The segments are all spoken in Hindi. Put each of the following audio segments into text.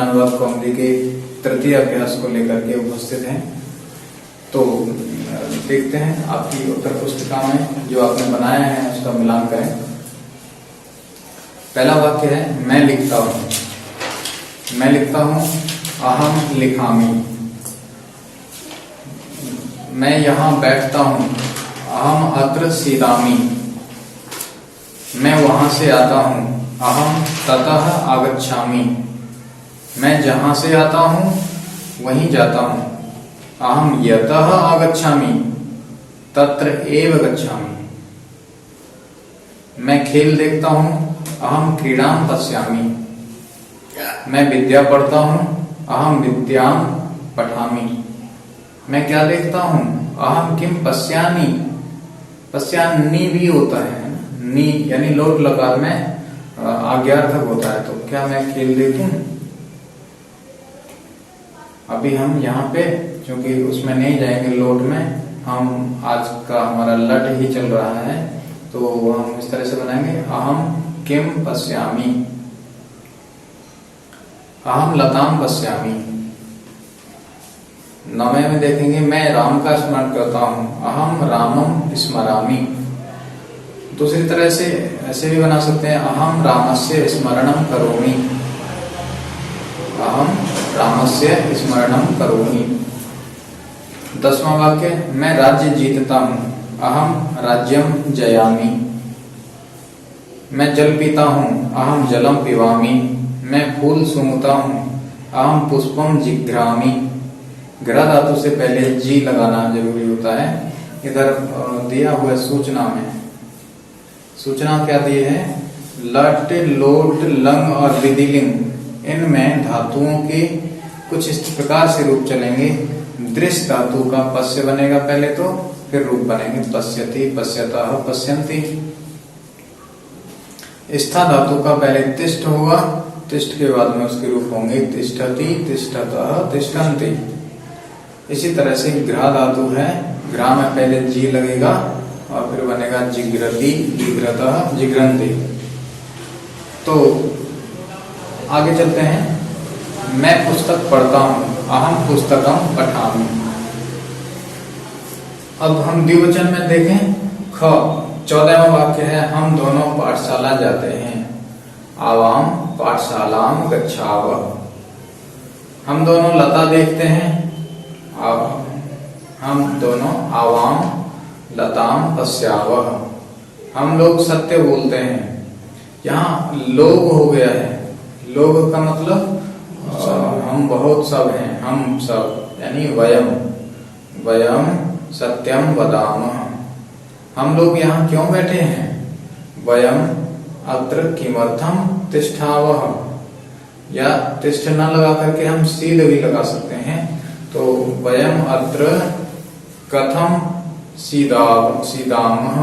वचनानुवाद कौमुदी के तृतीय अभ्यास को लेकर के उपस्थित हैं। तो देखते हैं आपकी उत्तर पुस्तिका में जो आपने बनाया है उसका मिलान करें। पहला वाक्य है मैं लिखता हूं। मैं लिखता हूं, अहम लिखामी। मैं यहां बैठता हूं, अहम अत्र सीदामी। मैं वहां से आता हूं, अहम ततः आगच्छामि। मैं जहां से आता हूं वहीं जाता हूं, अहम यतः आगच्छामि तत्र एव गच्छामि। मैं खेल देखता हूं, अहम क्रीडां पश्यामि। मैं विद्या पढ़ता हूं, अहम विद्यां पठामि। मैं क्या देखता हूं, अहम किम पश्यामि। पश्यानि भी होता है, नी यानी लोट लकार में आज्ञार्थक होता है। तो क्या मैं खेल देखूं? अभी हम यहाँ पे क्योंकि उसमें नहीं जाएंगे, लोट में हम आज का हमारा लट ही चल रहा है, तो हम इस तरह से बनाएंगे अहम किम पश्यामि, अहम लताम पश्यामि। नवे में देखेंगे मैं राम का स्मरण करता हूं, अहम रामम स्मरामि। दूसरी तरह से ऐसे भी बना सकते हैं, अहम रामस्य स्मरणम करोमि, अहम रामस्य स्मरणम करोमि। 10वां वाक्य मैं राज्य जीतता हूं, अहम राज्यम जयामि। मैं जल पीता हूं, अहम जलम पिबामि। मैं फूल सूंघता हूं, अहम पुष्पम जिघ्रामि। ग्रह धातु से पहले जी लगाना जरूरी होता है। इधर दिया हुआ सूचना में सूचना क्या दी है, लट लोट लंग और विधिलिंग, इनमें धातुओं के कुछ इस प्रकार से रूप चलेंगे। दृश्य धातु का पश्य बनेगा पहले, तो फिर रूप बनेंगे पश्यति, पश्यतः, पश्यन्ति। स्था धातु का पहले तिष्ठ होगा, तिष्ठ के बाद में उसके रूप होंगे तिष्ठति, तिष्ठतः, तिष्ठन्ति। इसी तरह से ग्रह धातु है, ग्रह में पहले जी लगेगा और फिर बनेगा जिघ्रति, जिघ्रतः, जिघ्रन्ति। तो आगे चलते हैं। मैं पुस्तक पढ़ता हूं, अहम पुस्तकम पठामि। अब हम द्विवचन में देखें, ख 14वां वाक्य है हम दोनों पाठशाला जाते हैं, आवाम पाठशालाम गच्छावः। हम दोनों लता देखते हैं, हम दोनों आवाम लताम पश्यावः। हम लोग सत्य बोलते हैं। यहाँ लोग हो गया है, लोग का मतलब हम बहुत सब हैं, हम सब यानी वयम, वयम सत्यम वदामः। हम लोग यहाँ क्यों बैठे हैं, वयम अत्र किमर्थम तिष्ठावः। या तिष्ठ न लगा करके हम सीध भी लगा सकते हैं। तो वयम अत्र कथम सीदामः,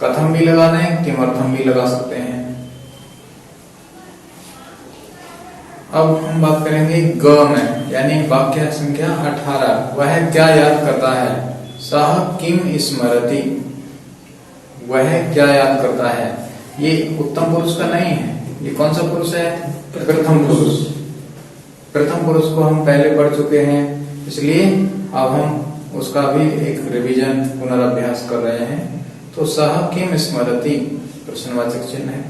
कथम भी लगा दें, किमर्थम भी लगा सकते हैं। अब हम बात करेंगे ग में, यानी वाक्य संख्या 18। वह क्या याद करता है, सह किम स्मरति। वह क्या याद करता है, ये उत्तम पुरुष का नहीं है। ये कौन सा पुरुष है, प्रथम पुरुष। प्रथम पुरुष को हम पहले पढ़ चुके हैं, इसलिए अब हम उसका भी एक रिवीजन पुनराभ्यास कर रहे हैं। तो सह किम स्मरति प्रश्नवाचक चिन्ह है।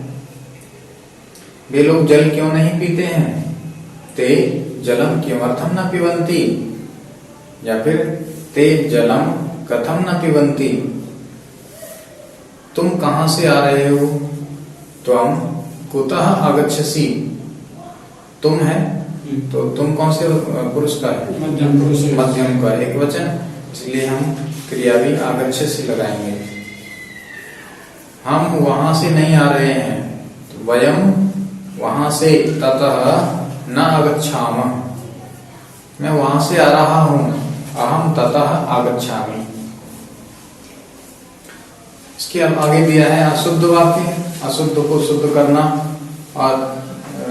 वे लोग जल क्यों नहीं पीते हैं, ते जलम किमर्थम न पिबन्ति। या फिर ते जलम कथम न पिबन्ति। तुम कहां से आ रहे हो, त्वम कुतः आगच्छसि। तुम है तो तुम कौन से पुरुष का है, मध्यम का एक वचन, इसलिए हम क्रिया भी आगच्छसि लगाएंगे। हम वहां से नहीं आ रहे हैं, तो वयम वहां से, ततः न आगच्छामः। मैं वहां से आ रहा हूं, अहम ततः आगच्छामि। इसके अब आगे दिया है अशुद्ध वाक्य, अशुद्ध को शुद्ध करना, और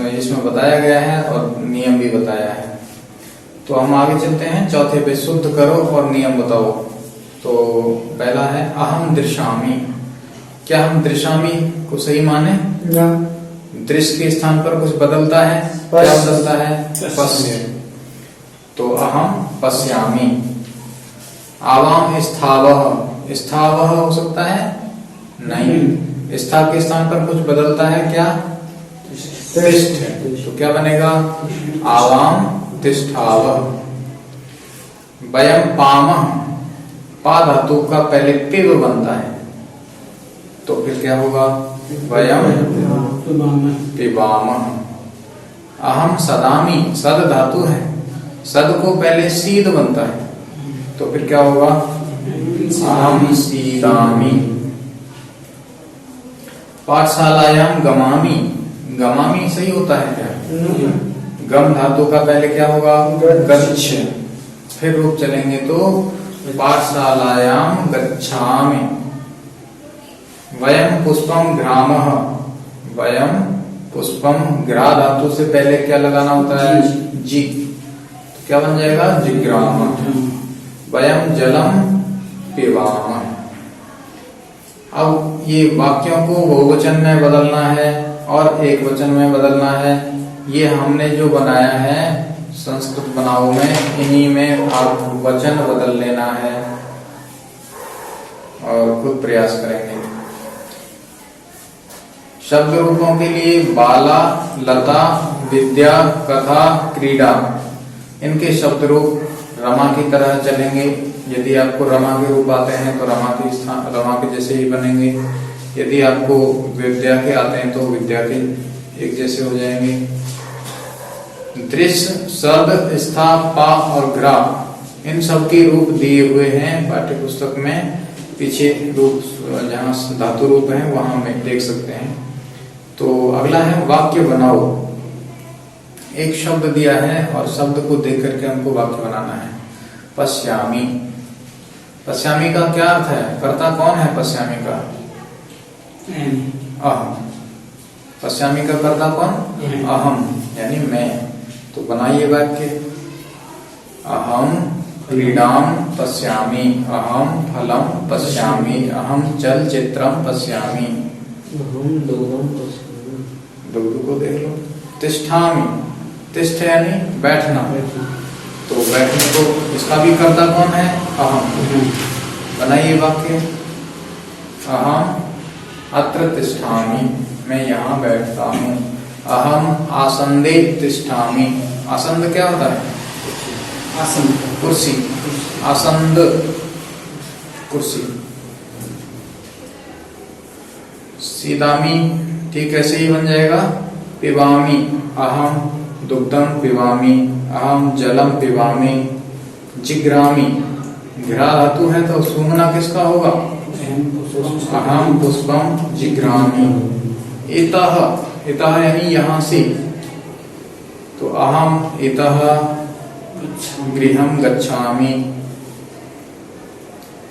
इसमें बताया गया है और नियम भी बताया है। तो हम आगे चलते हैं चौथे पे, शुद्ध करो और नियम बताओ। तो पहला है अहम दृशामि। क्या हम दृशामि को सही माने? दृश्य के स्थान पर कुछ बदलता है, क्या बदलता है? पश्य। तो अहम पश्यामि। आवाम स्थावः, स्थावः हो सकता है? नहीं। स्था के स्थान पर कुछ बदलता है, क्या? तिष्ठ। तो क्या बनेगा? आवाम तिष्ठावः। वयम पामः, पा धातु का पहले पिव बनता है, तो फिर क्या होगा? वयम पिबामः। अहम सदामि, सद धातु है, सद को पहले सीद बनता है, तो फिर क्या होगा? अहम सीदामि। पाठशालायाम गमामि, गमामि सही होता है क्या? गम धातु का पहले क्या होगा? गच्छ। फिर रूप चलेंगे तो पाठशालायाम गच्छामि। वयम पुष्पम घ्रामः, वयम पुष्पम, घ्रा धातु से पहले क्या लगाना होता है? जी। तो क्या बन जाएगा? जिग्रामः। वयम जलम पिबामः। अब ये वाक्यों को बहुवचन में बदलना है और एक वचन में बदलना है। ये हमने जो बनाया है संस्कृत बनाओ में, इन्हीं में आप वचन बदल लेना है और खुद प्रयास करेंगे। शब्द रूपों के लिए बाला, लता, विद्या, कथा, क्रीड़ा, इनके शब्द रूप रमा की तरह चलेंगे। यदि आपको रमा के रूप आते हैं तो रमा के स्थान रमा के जैसे ही बनेंगे। यदि आपको विद्या के आते हैं तो विद्या के एक जैसे हो जाएंगे। दृश्य, सद, स्था, पा और ग्रा, इन सब के रूप दिए हुए हैं पाठ्य पुस्तक में। पीछे रूप जहाँ धातु रूप है वहां में देख सकते हैं। तो अगला है वाक्य बनाओ। एक शब्द दिया है और शब्द को देख करके हमको वाक्य बनाना है। पश्यामि, पश्यामि का क्या अर्थ है? कर्ता कौन है पश्यामि का? अहम। पश्यामि का कर्ता कौन? अहम, यानी मैं। तो बनाइए वाक्य। अहम क्रीडाम पश्यामि, अहम फलम पश्यामि, अहम चलचित्रम पश्यामि। दुग्ध को देख लो। तिष्ठामि, तिष्ठ यानी बैठना, तो बैठने को इसका भी कर्ता कौन है? अहम। बनाइए वाक्य। अहम अत्र तिष्ठामि, मैं यहाँ बैठता हूँ। अहम आसंदे तिष्ठामि, आसंद क्या होता है? आसन, कुर्सी। आसंद कुर्सी। सीदामी ठीक ऐसे ही बन जाएगा। पिबामी, अहम दुग्धम पिबामी, अहम जलम पिबामी। जिग्रामी, घिरा धातु है तो सूंघना किसका होगा? अहम पुष्पम जिग्रामी। इतः, इतः यानी यहाँ से, तो अहम इतः गृहं गच्छामि।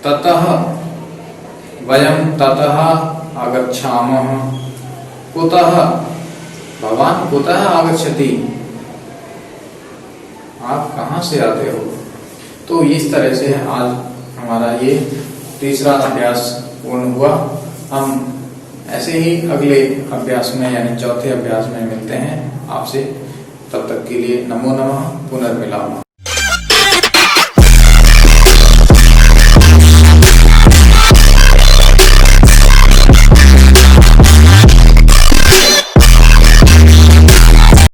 ततः वयं ततः आगच्छामः। कुतः भवान कुतः आगच्छति, आप कहाँ से आते हो। तो इस तरह से आज हमारा ये तीसरा अभ्यास पूर्ण हुआ। हम ऐसे ही अगले अभ्यास में यानी चौथे अभ्यास में मिलते हैं आपसे। तब तक के लिए नमो नमः, पुनर्मिलामः।